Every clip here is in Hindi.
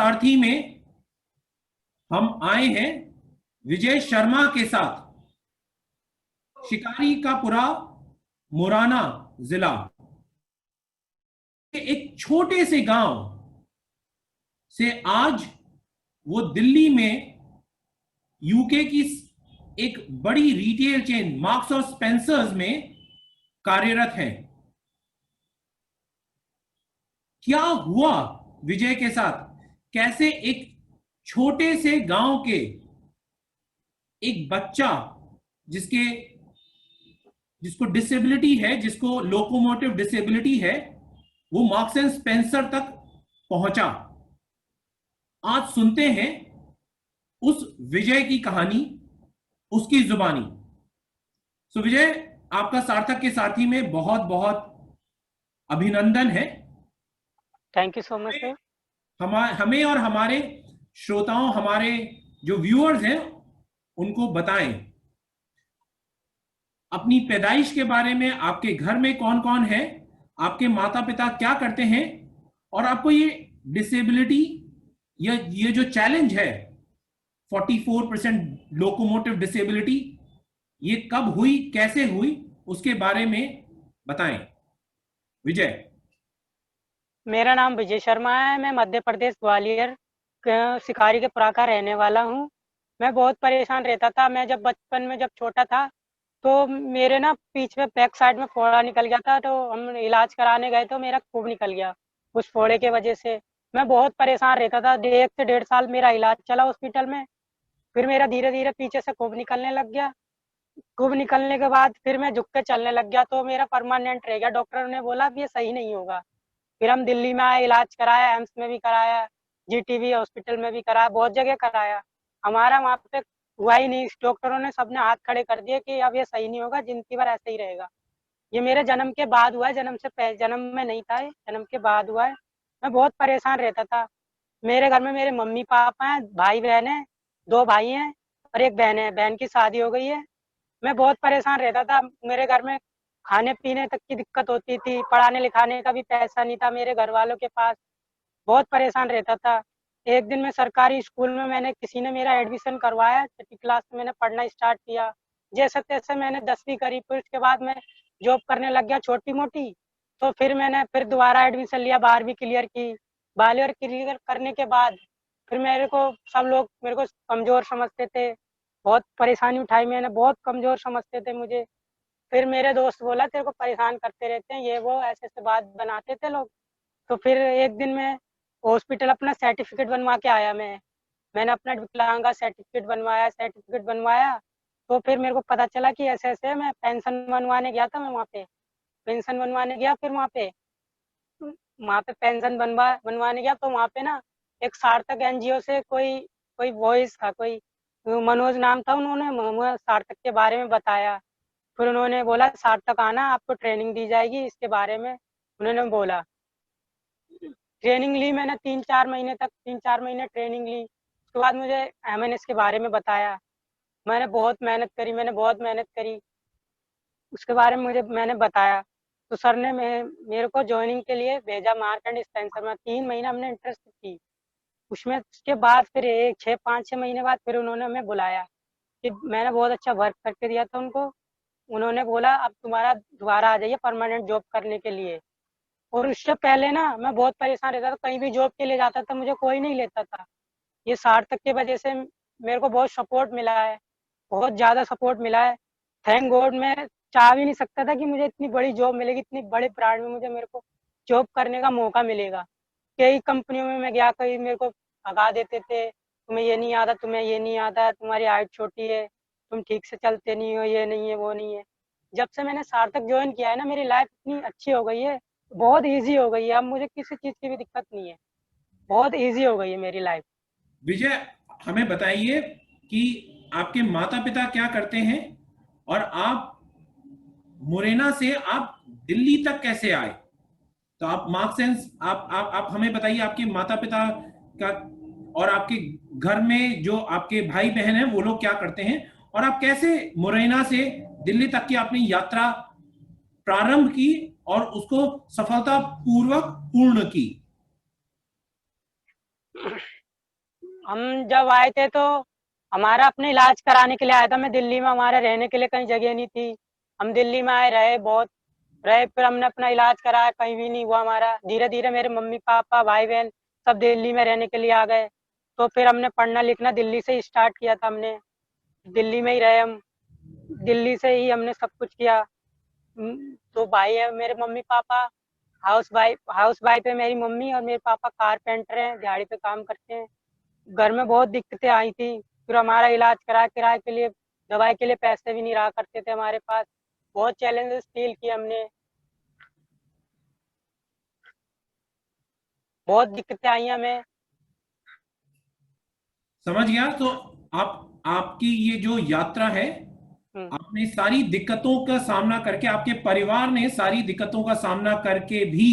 सारथी में हम आए हैं विजय शर्मा के साथ, शिकारी का पुरा, मुराना जिला, एक छोटे से गांव से आज वो दिल्ली में यूके की एक बड़ी रिटेल चेन मार्क्स और स्पेंसर्स में कार्यरत है। क्या हुआ विजय के साथ, कैसे एक छोटे से गांव के एक बच्चा जिसको डिसेबिलिटी है, जिसको लोकोमोटिव डिसेबिलिटी है, वो मार्क्स एंड स्पेंसर तक पहुंचा। आज सुनते हैं उस विजय की कहानी, उसकी जुबानी। सो विजय, आपका सार्थक के साथी में बहुत बहुत अभिनंदन है। Thank you so much sir. हमें और हमारे श्रोताओं, हमारे जो व्यूअर्स हैं, उनको बताएं अपनी पैदाइश के बारे में, आपके घर में कौन कौन है, आपके माता पिता क्या करते हैं, और आपको ये डिसेबिलिटी, ये जो चैलेंज है 44% लोकोमोटिव डिसेबिलिटी, ये कब हुई, कैसे हुई, उसके बारे में बताएं विजय। मेरा नाम विजय शर्मा है। मैं मध्य प्रदेश ग्वालियर शिकारी के पुरा का रहने वाला हूँ। मैं बहुत परेशान रहता था। मैं जब बचपन में जब छोटा था तो मेरे ना पीछे में बैक साइड में फोड़ा निकल गया था, तो हम इलाज कराने गए तो मेरा खूब निकल गया उस फोड़े के वजह से। मैं बहुत परेशान रहता था। 1 से 1.5 साल मेरा इलाज चला हॉस्पिटल में। फिर मेरा धीरे धीरे पीछे से खूब निकलने लग गया। खूब निकलने के बाद फिर मैं झुक के चलने लग गया, तो मेरा परमानेंट रह गया। डॉक्टर ने बोला अब ये सही नहीं होगा। फिर हम दिल्ली में आए, इलाज कराया, एम्स में भी कराया, जीटीबी हॉस्पिटल में भी कराया, बहुत जगह कराया। हमारा वहाँ पे हुआ ही नहीं। डॉक्टरों ने सबने हाथ खड़े कर दिए कि अब ये सही नहीं होगा, जिंदगी भर ऐसे ही रहेगा। ये मेरे जन्म के बाद हुआ है, जन्म में नहीं था, ये जन्म के बाद हुआ है। मैं बहुत परेशान रहता था। मेरे घर में मेरे मम्मी पापा हैं, भाई बहन है, 2 भाई हैं और एक बहन है। बहन की शादी हो गई है। मैं बहुत परेशान रहता था। मेरे घर में खाने पीने तक की दिक्कत होती थी, पढ़ाने लिखाने का भी पैसा नहीं था मेरे घर वालों के पास। बहुत परेशान रहता था। एक दिन मैं सरकारी स्कूल में, मैंने किसी ने मेरा एडमिशन करवाया, छठी क्लास में मैंने पढ़ना स्टार्ट किया। जैसे तैसे मैंने 10वीं करी। फिर उसके बाद मैं जॉब करने लग गया छोटी मोटी। तो फिर मैंने फिर दोबारा एडमिशन लिया, 12वीं क्लियर की। 12वीं क्लियर करने के बाद फिर मेरे को सब लोग मेरे को कमज़ोर समझते थे। बहुत परेशानी उठाई मैंने, बहुत कमज़ोर समझते थे मुझे। फिर मेरे दोस्त बोला तेरे को परेशान करते रहते हैं ये वो, ऐसे ऐसे बात बनाते थे लोग। तो फिर एक दिन मैं हॉस्पिटल अपना सर्टिफिकेट बनवा के आया। मैंने अपना विकलांगा सर्टिफिकेट बनवाया। तो फिर मेरे को पता चला कि ऐसे ऐसे मैं पेंशन बनवाने गया था। मैं वहाँ पे पेंशन बनवाने गया। फिर वहाँ पे पेंशन बनवाने गया, तो वहाँ पे ना एक सार्थक एनजीओ से कोई कोई वॉइस था, कोई मनोज नाम था। उन्होंने सार्थक के बारे में बताया। फिर उन्होंने बोला सार्थक आना, आपको ट्रेनिंग दी जाएगी इसके बारे में। उन्होंने बोला, ट्रेनिंग ली मैंने 3-4 महीने ट्रेनिंग ली। उसके बाद मुझे एमएनएस के बारे में बताया। मैंने बहुत मेहनत करी। उसके बारे में मैंने बताया। तो सर ने मेरे को ज्वाइनिंग के लिए भेजा मार्कंड स्पेंसर में। 3 महीना हमने इंटरेस्ट की उसमें। उसके बाद फिर 5-6 महीने बाद फिर उन्होंने हमें बुलाया कि मैंने बहुत अच्छा वर्क करके दिया था उनको। उन्होंने बोला अब तुम्हारा दोबारा आ जाइए परमानेंट जॉब करने के लिए। और उससे पहले ना मैं बहुत परेशान रहता था। कहीं भी जॉब के लिए जाता था मुझे कोई नहीं लेता था। ये सार्थक की वजह से मेरे को बहुत सपोर्ट मिला है, बहुत ज़्यादा सपोर्ट मिला है। Thank God. मैं चाह भी नहीं सकता था कि मुझे इतनी बड़ी जॉब मिलेगी, इतनी बड़े ब्रांड में मेरे को जॉब करने का मौका मिलेगा। कई कंपनियों में मैं गया, कई मेरे को भगा देते थे, तुम्हें ये नहीं आता, तुम्हें ये नहीं आता, तुम्हारी हाइट छोटी है, तुम ठीक से चलते नहीं हो, ये नहीं है वो नहीं है। जब से मैंने सार्थक ज्वाइन किया है ना, मेरी लाइफ इतनी अच्छी हो गई है, बहुत ईजी हो गई है। अब मुझे किसी चीज़ की भी दिक्कत नहीं है, बहुत ईजी हो गई है मेरी लाइफ। विजय, हमें बताइए कि आपके माता पिता क्या करते हैं, और आप मुरैना से आप दिल्ली तक कैसे आए। तो आप मार्क्स सेंस, आप हमें बताइए आपके माता पिता का, और आपके घर में जो आपके भाई बहन हैं वो लोग क्या करते हैं, और आप कैसे मुरैना से दिल्ली तक की अपनी यात्रा प्रारंभ की और उसको सफलतापूर्वक पूर्ण की। हम जब आए थे तो हमारा अपने इलाज कराने के लिए आया था मैं दिल्ली में, हमारे रहने के लिए कहीं जगह नहीं थी। हम दिल्ली में आए, रहे बहुत, रहे, फिर हमने अपना इलाज कराया, कहीं भी नहीं हुआ हमारा। धीरे धीरे मेरे मम्मी पापा भाई बहन सब दिल्ली में रहने के लिए आ गए। तो फिर हमने पढ़ना लिखना दिल्ली से ही स्टार्ट किया था हमने। दिल्ली में ही रहे हम, दिल्ली से ही हमने सब कुछ किया। तो भाई है मेरे मम्मी पापा, हाउस वाइफ है मेरी मम्मी, और मेरे पापा कारपेंटर हैं, दिहाड़ी पे काम करते हैं। घर में बहुत दिक्कतें आई थी, फिर हमारा इलाज करा, किराए के लिए दवाई के लिए पैसे भी नहीं रहा करते थे हमारे पास। बहुत चैलेंजेस फील किए हमने, बहुत दिक्कतें आई हमें। समझ गया। तो आपकी ये जो यात्रा है, हम्म, आपने सारी दिक्कतों का सामना करके, आपके परिवार ने सारी दिक्कतों का सामना करके भी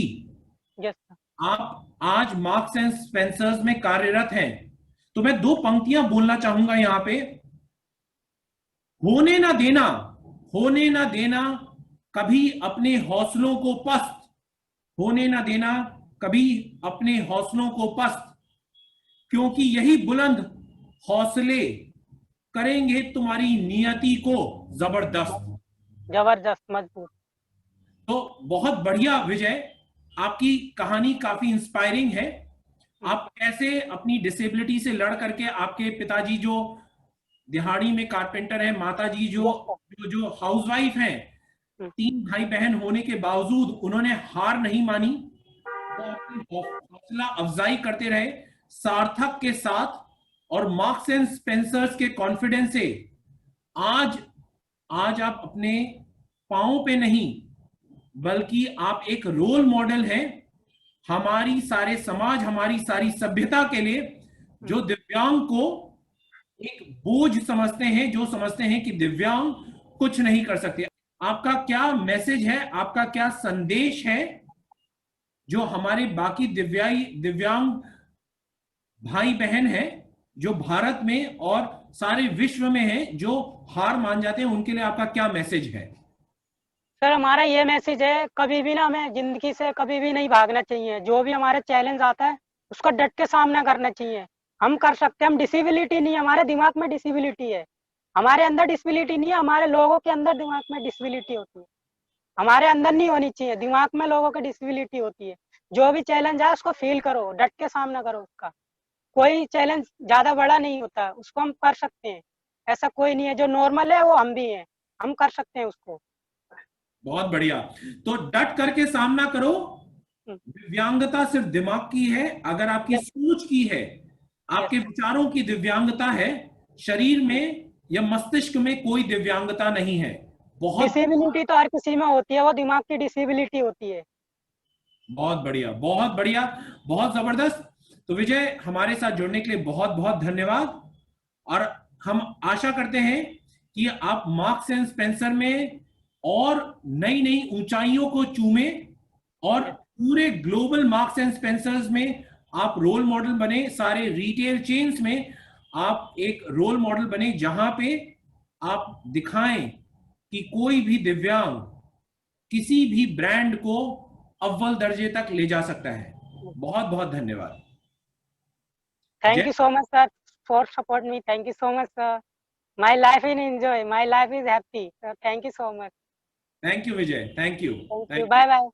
यस। आप आज मार्क्स एंड स्पेंसर्स में कार्यरत हैं। तो मैं दो पंक्तियां बोलना चाहूंगा यहां पे। होने ना देना, होने ना देना कभी अपने हौसलों को पस्त, होने ना देना कभी अपने हौसलों को पस्त, क्योंकि यही बुलंद हौसले करेंगे तुम्हारी नियति को जबरदस्त। जबरदस्त मजबूत। तो बहुत बढ़िया विजय, आपकी कहानी काफी इंस्पायरिंग है। हम्म, आप कैसे अपनी डिसेबिलिटी से लड़ करके, आपके पिताजी जो दिहाड़ी में कारपेंटर है, माता जी जो यस सर। जो, जो हाउसवाइफ हैं, हम्म, तीन भाई बहन होने के बावजूद उन्होंने हार नहीं मानी। वो अपनी हौसला अफजाई करते रहे सार्थक के साथ, और मार्क्स एंड स्पेंसर्स के कॉन्फिडेंस से आज आज आप अपने पांव पे नहीं, बल्कि आप एक रोल मॉडल हैं हमारी सारे समाज, हमारी सारी सभ्यता के लिए, हम्म। जो दिव्यांग को एक बोझ समझते हैं, जो समझते हैं कि दिव्यांग कुछ नहीं कर सकते। आपका क्या मैसेज है, आपका क्या संदेश है जो हमारे बाकी दिव्यांग भाई बहन हैं, जो भारत में और सारे विश्व में हैं, जो हार मान जाते हैं, उनके लिए आपका क्या मैसेज है? सर हमारा ये मैसेज है, कभी भी ना हमें जिंदगी से कभी भी नहीं भागना चाहिए। जो भी हमारे चैलेंज आता है उसका डट के सामना करना चाहिए। हम कर सकते हैं, हम डिसेबिलिटी नहीं है, हमारे दिमाग में डिसेबिलिटी है। हमारे अंदर डिसेबिलिटी नहीं है, हमारे लोगों के अंदर दिमाग में डिसेबिलिटी होती है। हमारे अंदर नहीं होनी चाहिए, दिमाग में लोगों की डिसेबिलिटी होती है। जो भी चैलेंज है उसको फील करो, डट के सामना करो उसका। कोई चैलेंज ज्यादा बड़ा नहीं होता, उसको हम कर सकते हैं। ऐसा कोई नहीं है, जो नॉर्मल है वो हम भी हैं, हम कर सकते हैं उसको। बहुत बढ़िया। तो डट करके सामना करो। हम्म, दिव्यांगता सिर्फ दिमाग की है, अगर आपकी यस। सोच की है, यस। आपके विचारों की दिव्यांगता है। शरीर हम्म। में या मस्तिष्क में कोई दिव्यांगता नहीं है। बहुत डिसेबिलिटी तो हर किसी में होती है, वो दिमाग की डिसेबिलिटी होती है। बहुत बढ़िया, बहुत बढ़िया, बहुत जबरदस्त। तो विजय, हमारे साथ जुड़ने के लिए बहुत बहुत धन्यवाद। और हम आशा करते हैं कि आप मार्क्स एंड स्पेंसर में और नई नई ऊंचाइयों को चूमे, और यस। पूरे ग्लोबल मार्क्स एंड स्पेंसर्स में आप रोल मॉडल बने, सारे रिटेल चेन्स में आप एक रोल मॉडल बने, जहां पे आप दिखाएं कि कोई भी दिव्यांग किसी भी ब्रांड को अव्वल दर्जे तक ले जा सकता है। बहुत बहुत धन्यवाद। Thank Jai. You so much sir for support me. Thank you so much sir. My life in enjoy, my life is happy sir. Thank you so much. Thank you Vijay, thank you. Thank you, thank bye you. Bye.